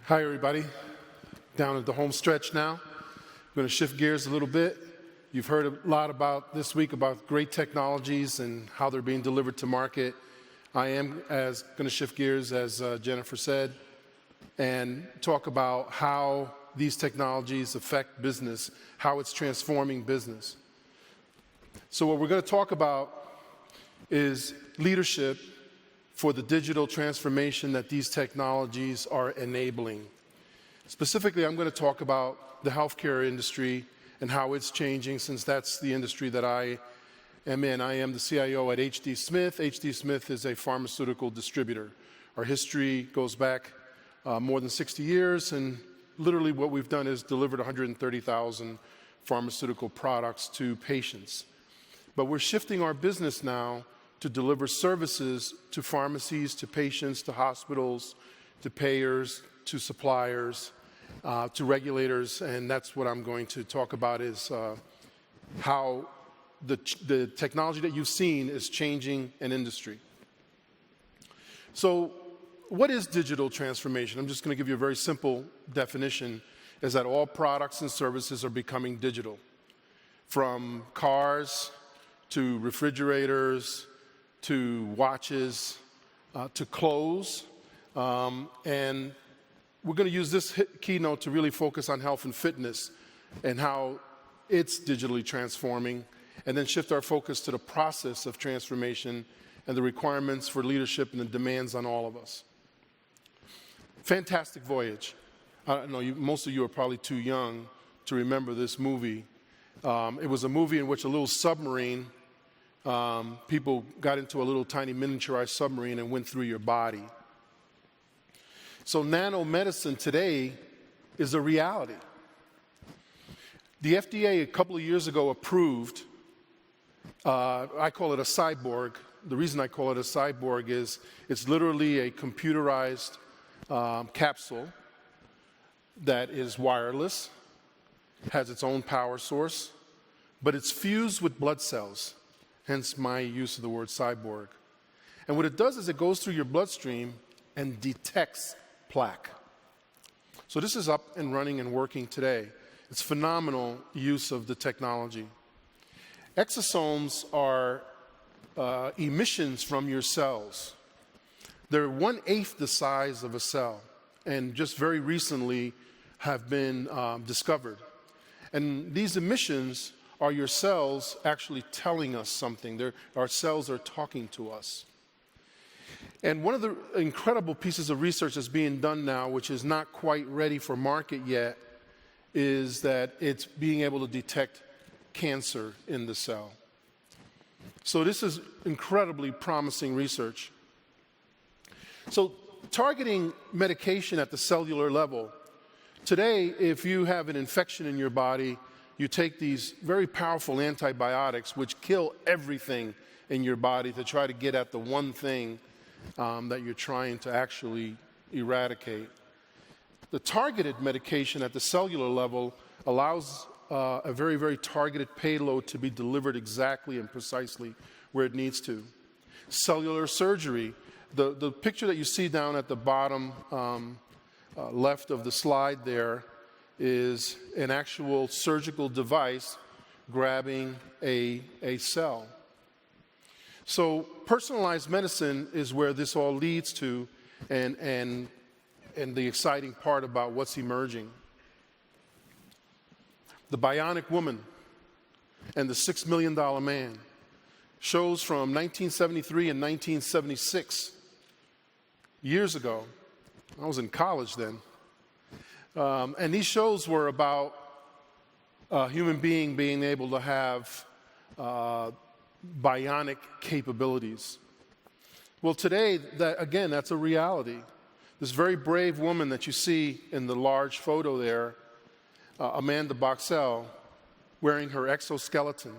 Hi, everybody. Down at the home stretch now. I'm going to shift gears a little bit. You've heard a lot about this week about great technologies and how they're being delivered to market. I am going to shift gears, as Jennifer said, and talk about how these technologies affect business, how it's transforming business. So what we're going to talk about is leadership for the digital transformation that these technologies are enabling. Specifically, I'm going to talk about the healthcare industry and how it's changing, since that's the industry that I am in. I am the CIO at HD Smith. HD Smith is a pharmaceutical distributor. Our history goes back more than 60 years, and literally what we've done is delivered 130,000 pharmaceutical products to patients. But we're shifting our business now to deliver services to pharmacies, to patients, to hospitals, to payers, to suppliers, to regulators, and that's what I'm going to talk about, is how the technology that you've seen is changing an industry. So what is digital transformation? I'm just going to give you a very simple definition, is that all products and services are becoming digital, from cars to refrigerators, to watches, to clothes, and we're going to use this keynote to really focus on health and fitness and how it's digitally transforming, and then shift our focus to the process of transformation and the requirements for leadership and the demands on all of us. Fantastic Voyage. I know most of you are probably too young to remember this movie. It was a movie in which a little submarine, people got into a little tiny miniaturized submarine and went through your body. So nanomedicine today is a reality. The FDA a couple of years ago approved, I call it a cyborg. The reason I call it a cyborg is it's literally a computerized capsule that is wireless, has its own power source, but it's fused with blood cells. Hence my use of the word cyborg. And what it does is it goes through your bloodstream and detects plaque. So this is up and running and working today. It's phenomenal use of the technology. Exosomes are emissions from your cells. They're 1/8 the size of a cell, and just very recently have been discovered. And these emissions are your cells actually telling us something. Our cells are talking to us. And one of the incredible pieces of research that's being done now, which is not quite ready for market yet, is that it's being able to detect cancer in the cell. So this is incredibly promising research. So targeting medication at the cellular level. Today, if you have an infection in your body, you take these very powerful antibiotics which kill everything in your body to try to get at the one thing that you're trying to actually eradicate. The targeted medication at the cellular level allows a very, very targeted payload to be delivered exactly and precisely where it needs to. Cellular surgery, the picture that you see down at the bottom left of the slide there is an actual surgical device grabbing a cell. So personalized medicine is where this all leads to, and the exciting part about what's emerging. The Bionic Woman and the $6 Million Man, shows from 1973 and 1976, years ago. I was in college then. And these shows were about a human being being able to have bionic capabilities. Well, today, that's a reality. This very brave woman that you see in the large photo there, Amanda Boxell, wearing her exoskeleton,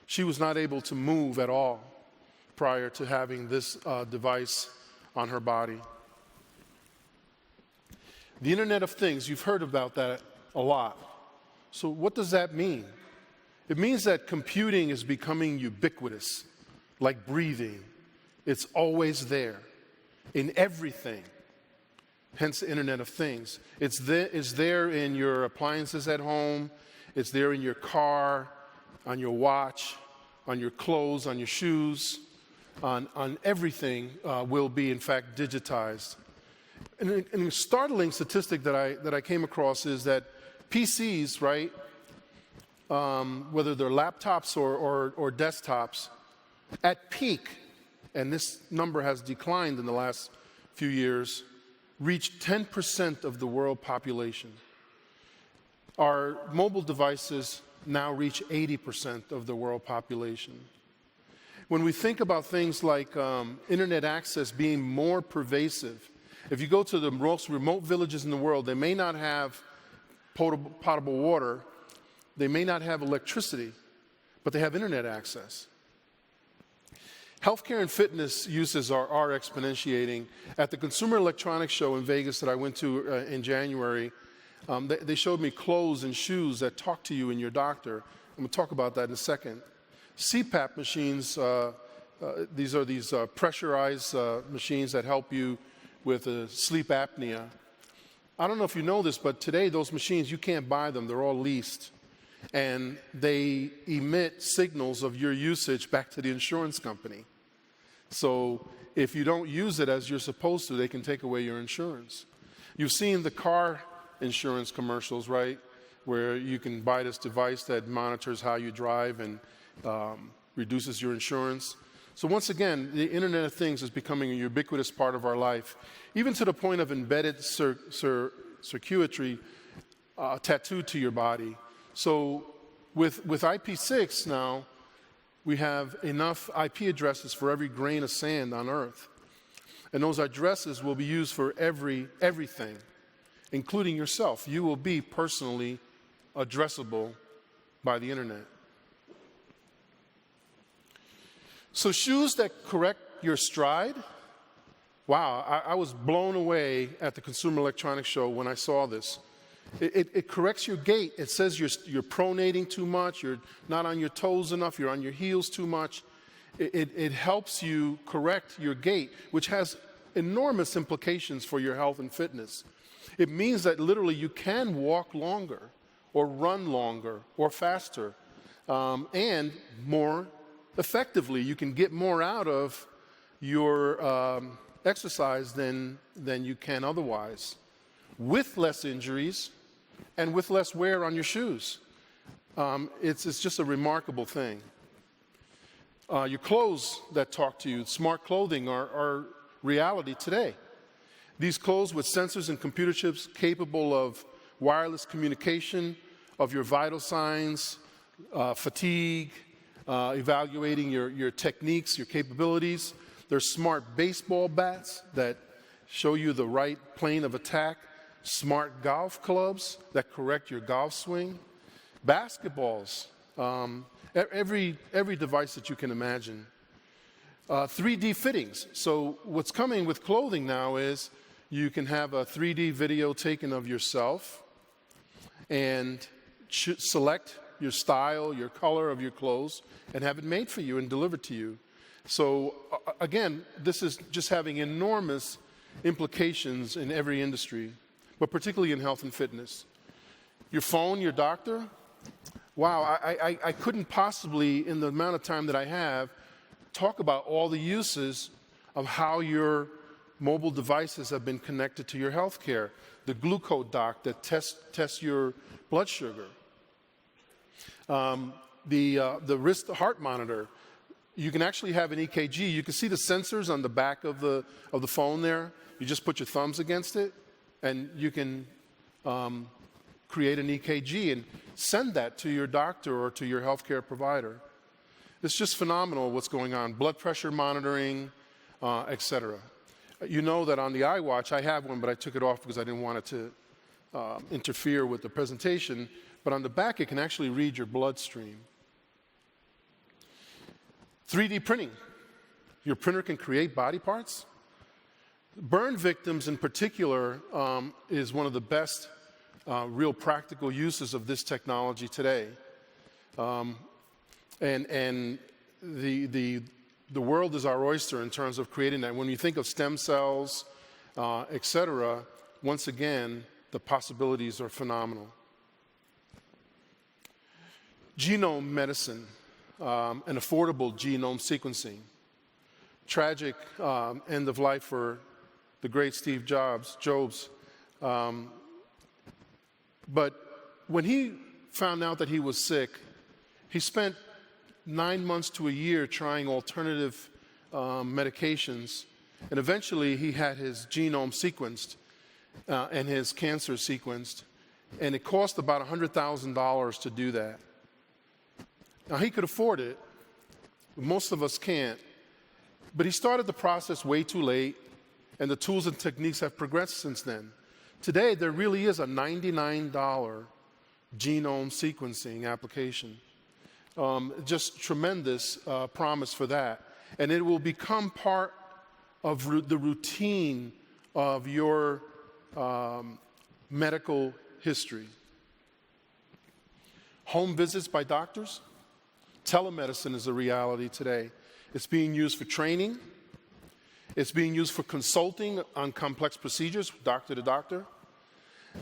she was not able to move at all prior to having this device on her body. The Internet of Things, you've heard about that a lot. So what does that mean? It means that computing is becoming ubiquitous, like breathing. It's always there, in everything. hence the Internet of Things. It's there in your appliances at home. It's there in your car, on your watch, on your clothes, on your shoes, on everything will be, in fact, digitized. And a startling statistic that I came across is that PCs, right, whether they're laptops or desktops, at peak, and this number has declined in the last few years, reached 10% of the world population. Our mobile devices now reach 80% of the world population. When we think about things like internet access being more pervasive, if you go to the most remote villages in the world, they may not have potable water, they may not have electricity, but they have internet access. Healthcare and fitness uses are exponentiating. At the Consumer Electronics Show in Vegas that I went to in January, they showed me clothes and shoes that talk to you and your doctor. I'm going to talk about that in a second. CPAP machines, these are pressurized machines that help you with sleep apnea. I don't know if you know this, but today those machines, you can't buy them. They're all leased. And they emit signals of your usage back to the insurance company. So if you don't use it as you're supposed to, they can take away your insurance. You've seen the car insurance commercials, right, where you can buy this device that monitors how you drive and reduces your insurance. So once again, the Internet of Things is becoming a ubiquitous part of our life, even to the point of embedded circuitry tattooed to your body. So with IP6 now, we have enough IP addresses for every grain of sand on Earth. And those addresses will be used for everything, including yourself. You will be personally addressable by the Internet. So shoes that correct your stride, wow, I was blown away at the Consumer Electronics Show when I saw this. It corrects your gait. It says you're pronating too much, you're not on your toes enough, you're on your heels too much. It helps you correct your gait, which has enormous implications for your health and fitness. It means that literally you can walk longer or run longer or faster and more effectively. You can get more out of your exercise than you can otherwise, with less injuries and with less wear on your shoes. It's just a remarkable thing. Your clothes that talk to you, smart clothing, are reality today. These clothes with sensors and computer chips capable of wireless communication of your vital signs, fatigue, evaluating your techniques, your capabilities. There's smart baseball bats that show you the right plane of attack, smart golf clubs that correct your golf swing, basketballs, every device that you can imagine. 3D fittings. So what's coming with clothing now is you can have a 3D video taken of yourself and select your style, your color of your clothes, and have it made for you and delivered to you. So again, this is just having enormous implications in every industry, but particularly in health and fitness. Your phone, your doctor, wow, I couldn't possibly, in the amount of time that I have, talk about all the uses of how your mobile devices have been connected to your health care. The glucose dock that tests your blood sugar. The wrist heart monitor. You can actually have an EKG. You can see the sensors on the back of the phone there. You just put your thumbs against it, and you can create an EKG and send that to your doctor or to your healthcare provider. It's just phenomenal what's going on. Blood pressure monitoring, etc. You know that on the iWatch, I have one, but I took it off because I didn't want it to interfere with the presentation. But on the back, it can actually read your bloodstream. 3D printing. Your printer can create body parts. Burn victims in particular is one of the best real practical uses of this technology today. And the world is our oyster in terms of creating that. When you think of stem cells, et cetera, once again, the possibilities are phenomenal. Genome medicine, and affordable genome sequencing. Tragic end of life for the great Steve Jobs. But when he found out that he was sick, he spent 9 months to a year trying alternative medications, and eventually he had his genome sequenced and his cancer sequenced, and it cost about $100,000 to do that. Now, he could afford it. Most of us can't. But he started the process way too late, and the tools and techniques have progressed since then. Today, there really is a $99 genome sequencing application. Just tremendous promise for that. And it will become part of the routine of your medical history. Home visits by doctors. Telemedicine is a reality today. It's being used for training. It's being used for consulting on complex procedures, doctor to doctor,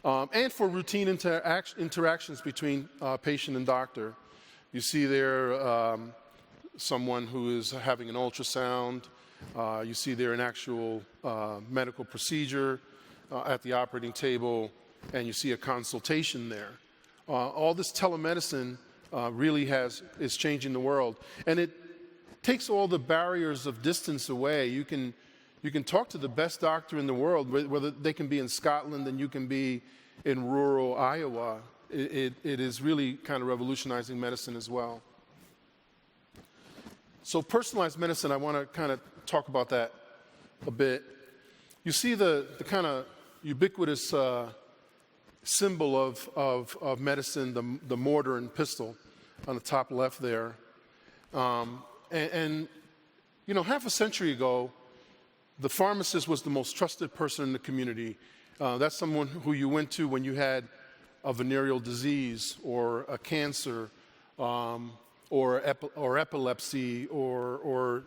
and for routine interactions between patient and doctor. You see there someone who is having an ultrasound. You see there an actual medical procedure at the operating table, and you see a consultation there. All this telemedicine really is changing the world, and it takes all the barriers of distance away. You can talk to the best doctor in the world, whether they can be in Scotland and you can be in rural Iowa. It is really kind of revolutionizing medicine as well. So personalized medicine, I want to kind of talk about that a bit. You see the kind of ubiquitous symbol of medicine, the mortar and pestle on the top left there. And you know, half a century ago, the pharmacist was the most trusted person in the community. That's someone who you went to when you had a venereal disease or a cancer or epilepsy or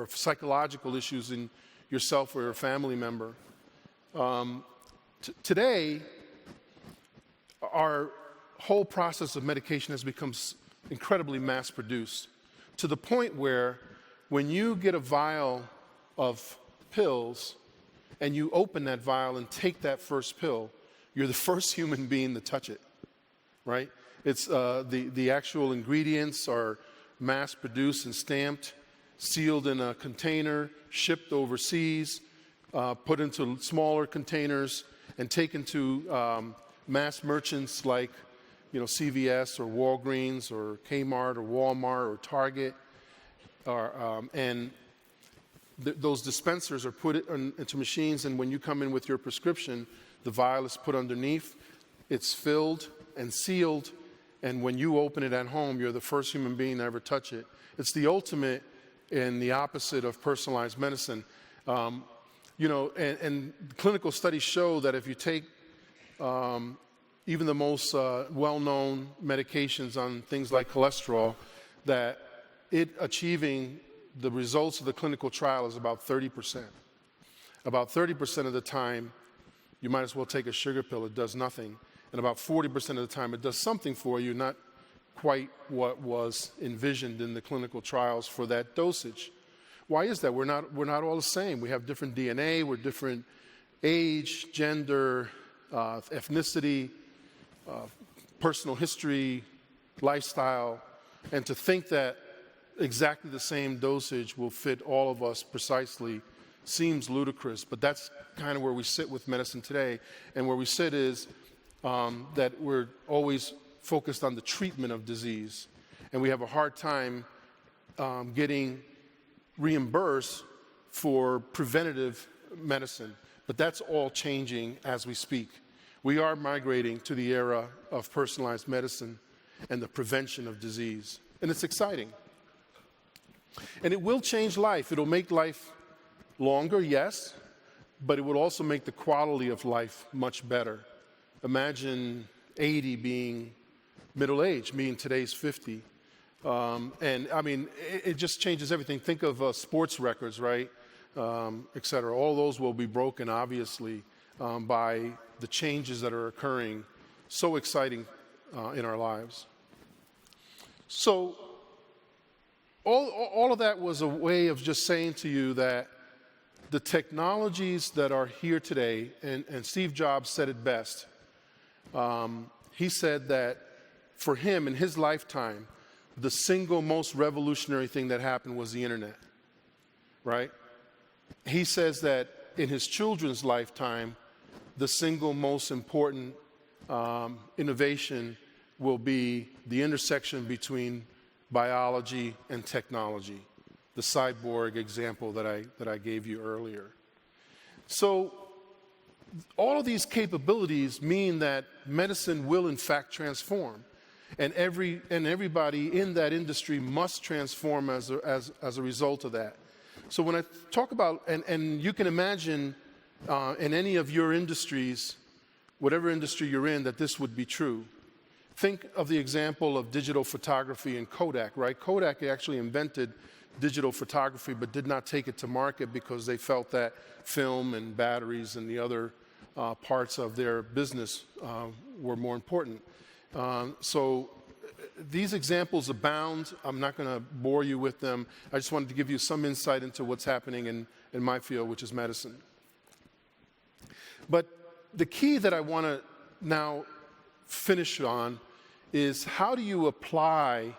psychological issues in yourself or your family member. Today, our whole process of medication has become incredibly mass-produced, to the point where when you get a vial of pills and you open that vial and take that first pill, you're the first human being to touch it, right? It's the actual ingredients are mass-produced and stamped, sealed in a container, shipped overseas, put into smaller containers, and taken to mass merchants like, you know, CVS or Walgreens or Kmart or Walmart or Target, and those dispensers are put into machines, and when you come in with your prescription, the vial is put underneath, it's filled and sealed, and when you open it at home, you're the first human being to ever touch it. It's the ultimate and the opposite of personalized medicine. You know, and clinical studies show that if you take even the most well-known medications on things like cholesterol, that it achieving the results of the clinical trial is about 30%. About 30% of the time, you might as well take a sugar pill, it does nothing. And about 40% of the time, it does something for you, not quite what was envisioned in the clinical trials for that dosage. Why is that? We're not all the same. We have different DNA, we're different age, gender, ethnicity, personal history, lifestyle, and to think that exactly the same dosage will fit all of us precisely seems ludicrous, but that's kind of where we sit with medicine today. And where we sit is that we're always focused on the treatment of disease, and we have a hard time getting reimbursed for preventative medicine. But that's all changing as we speak. We are migrating to the era of personalized medicine and the prevention of disease, and it's exciting. And it will change life. It'll make life longer, yes, but it would also make the quality of life much better. Imagine 80 being middle age, being today's 50. And I mean, it just changes everything. Think of sports records, right? Et cetera. All those will be broken, obviously. by the changes that are occurring, so exciting in our lives. So all of that was a way of just saying to you that the technologies that are here today, and Steve Jobs said it best. He said that for him, in his lifetime, the single most revolutionary thing that happened was the internet, right? He says that in his children's lifetime, the single most important innovation will be the intersection between biology and technology, the cyborg example that I gave you earlier. So all of these capabilities mean that medicine will in fact transform, and everybody in that industry must transform as a result of that. So when I talk about, and you can imagine in any of your industries, whatever industry you're in, that this would be true. Think of the example of digital photography and Kodak, right? Kodak actually invented digital photography but did not take it to market because they felt that film and batteries and the other parts of their business were more important. So these examples abound. I'm not going to bore you with them. I just wanted to give you some insight into what's happening in my field, which is medicine. But the key that I want to now finish on is how do you apply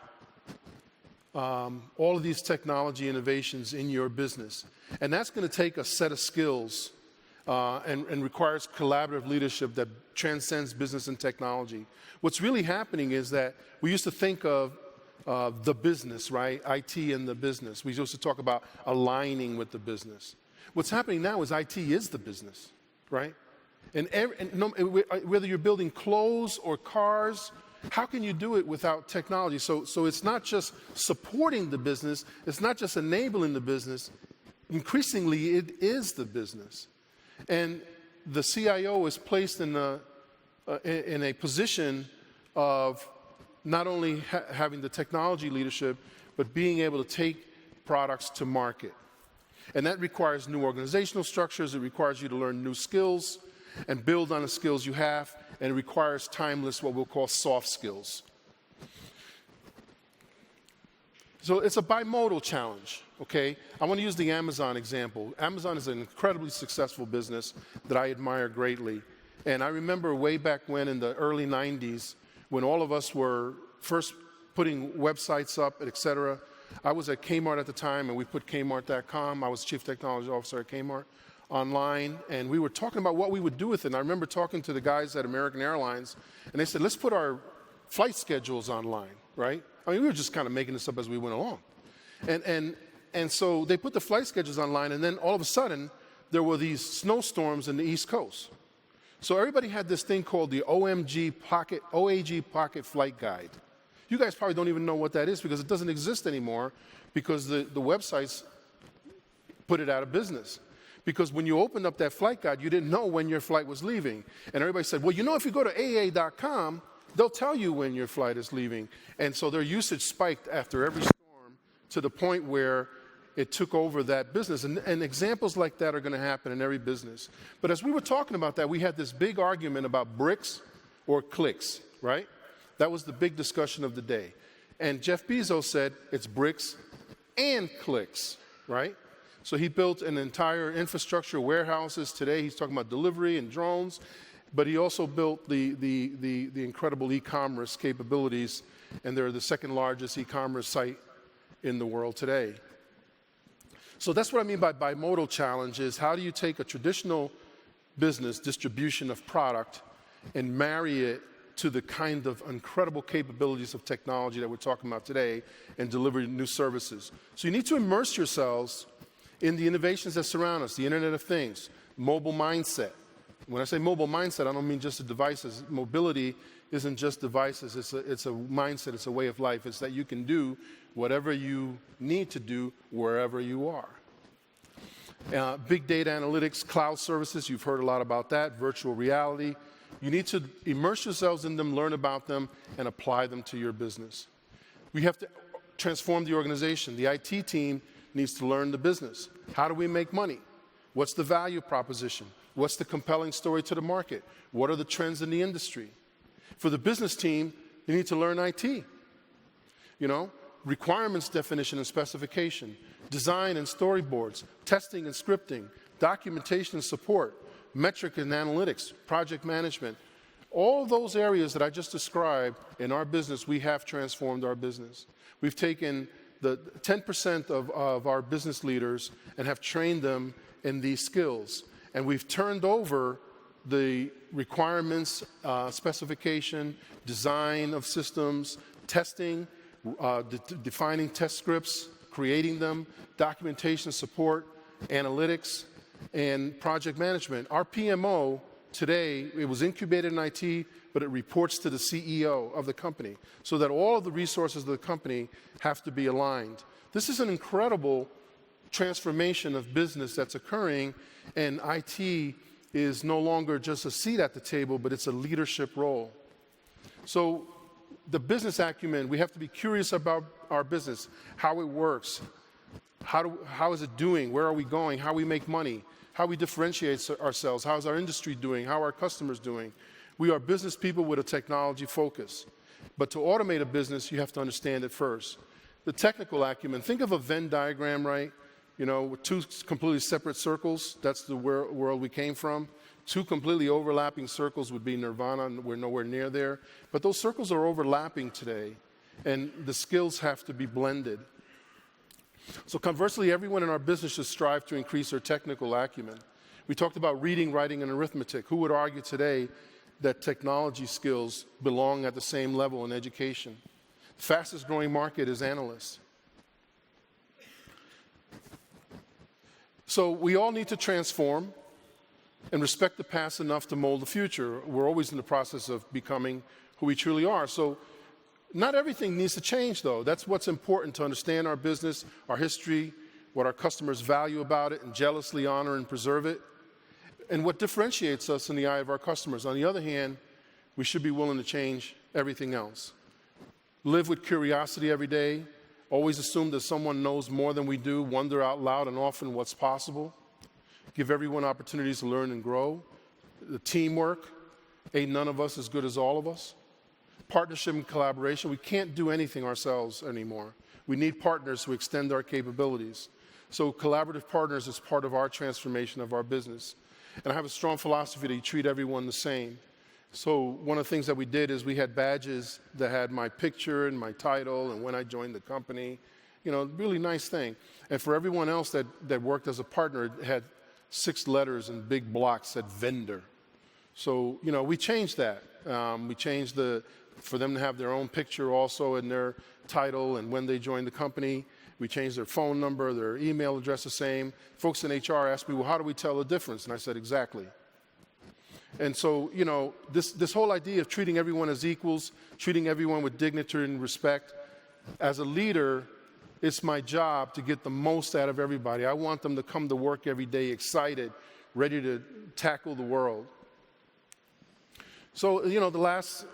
all of these technology innovations in your business? And that's going to take a set of skills and requires collaborative leadership that transcends business and technology. What's really happening is that we used to think of the business, right? IT and the business. We used to talk about aligning with the business. What's happening now is IT is the business, right? And whether you're building clothes or cars, how can you do it without technology? So it's not just supporting the business, it's not just enabling the business. Increasingly, it is the business. And the CIO is placed in a position of not only having the technology leadership, but being able to take products to market. And that requires new organizational structures. It requires you to learn new skills and build on the skills you have, and it requires timeless, what we'll call soft skills. So it's a bi-modal challenge, okay? I want to use the Amazon example. Amazon is an incredibly successful business that I admire greatly. And I remember way back when in the early 90s, when all of us were first putting websites up, et cetera. I was at Kmart at the time, and we put Kmart.com. I was Chief Technology Officer at Kmart online, and we were talking about what we would do with it. And I remember talking to the guys at American Airlines, and they said, let's put our flight schedules online, right? I mean, we were just kind of making this up as we went along. And so they put the flight schedules online, and then all of a sudden, there were these snowstorms in the East Coast. So everybody had this thing called the OAG Pocket Flight Guide. You guys probably don't even know what that is because it doesn't exist anymore because the websites put it out of business. Because when you opened up that flight guide, you didn't know when your flight was leaving. And everybody said, well, you know, if you go to AA.com, they'll tell you when your flight is leaving. And so their usage spiked after every storm to the point where it took over that business. And examples like that are going to happen in every business. But as we were talking about that, we had this big argument about bricks or clicks, right? That was the big discussion of the day. And Jeff Bezos said it's bricks and clicks, right? So he built an entire infrastructure, warehouses. Today he's talking about delivery and drones. But he also built the incredible e-commerce capabilities, and they're the second largest e-commerce site in the world today. So that's what I mean by bimodal challenge is how do you take a traditional business distribution of product and marry it to the kind of incredible capabilities of technology that we're talking about today and deliver new services. So you need to immerse yourselves in the innovations that surround us, the Internet of Things, mobile mindset. When I say mobile mindset, I don't mean just the devices. Mobility isn't just devices. It's a mindset. It's a way of life. It's that you can do whatever you need to do wherever you are. Big data analytics, cloud services, you've heard a lot about that, virtual reality. You need to immerse yourselves in them, learn about them, and apply them to your business. We have to transform the organization. The IT team needs to learn the business. How do we make money? What's the value proposition? What's the compelling story to the market? What are the trends in the industry? For the business team, you need to learn IT. You know, requirements definition and specification, design and storyboards, testing and scripting, documentation and support, metric and analytics, project management. All those areas that I just described in our business, we have transformed our business. We've taken the 10% of our business leaders and have trained them in these skills. And we've turned over the requirements, specification, design of systems, testing, defining test scripts, creating them, documentation support, analytics, and project management. Our PMO today, it was incubated in IT, but it reports to the CEO of the company, so that all of the resources of the company have to be aligned. This is an incredible transformation of business that's occurring, and IT is no longer just a seat at the table, but it's a leadership role. So the business acumen, we have to be curious about our business, how it works, how is it doing, where are we going, how we make money, how we differentiate ourselves, how is our industry doing, how are our customers doing. We are business people with a technology focus. But to automate a business, you have to understand it first. The technical acumen, think of a Venn diagram, right? You know, with two completely separate circles, that's the world we came from. Two completely overlapping circles would be nirvana, we're nowhere near there. But those circles are overlapping today, and the skills have to be blended. So conversely, everyone in our business should strive to increase their technical acumen. We talked about reading, writing, and arithmetic. Who would argue today that technology skills belong at the same level in education? The fastest growing market is analysts. So we all need to transform and respect the past enough to mold the future. We're always in the process of becoming who we truly are. So not everything needs to change, though. That's what's important, to understand our business, our history, what our customers value about it, and jealously honor and preserve it, and what differentiates us in the eye of our customers. On the other hand, we should be willing to change everything else. Live with curiosity every day. Always assume that someone knows more than we do. Wonder out loud and often what's possible. Give everyone opportunities to learn and grow. The teamwork. Ain't none of us as good as all of us. Partnership and collaboration. We can't do anything ourselves anymore. We need partners who extend our capabilities. So collaborative partners is part of our transformation of our business. And I have a strong philosophy that you treat everyone the same. So one of the things that we did is we had badges that had my picture and my title and when I joined the company. You know, really nice thing. And for everyone else that worked as a partner, it had 6 letters in big blocks that vendor. So, you know, we changed that. We changed for them to have their own picture also in their title and when they joined the company. We changed their phone number, their email address the same. Folks in HR asked me, well, how do we tell the difference? And I said, exactly. And so, you know, this whole idea of treating everyone as equals, treating everyone with dignity and respect, as a leader, it's my job to get the most out of everybody. I want them to come to work every day excited, ready to tackle the world. So, you know, the last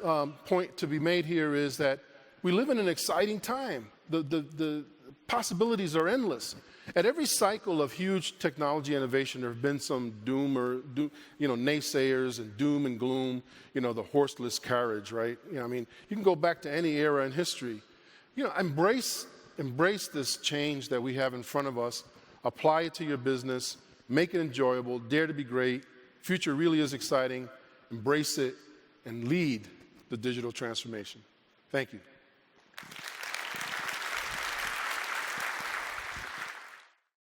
point to be made here is that we live in an exciting time. The possibilities are endless. At every cycle of huge technology innovation, there have been some naysayers and doom and gloom, you know, the horseless carriage, right? You know, I mean, you can go back to any era in history. You know, embrace this change that we have in front of us. Apply it to your business. Make it enjoyable. Dare to be great. Future really is exciting. Embrace it and lead the digital transformation. Thank you.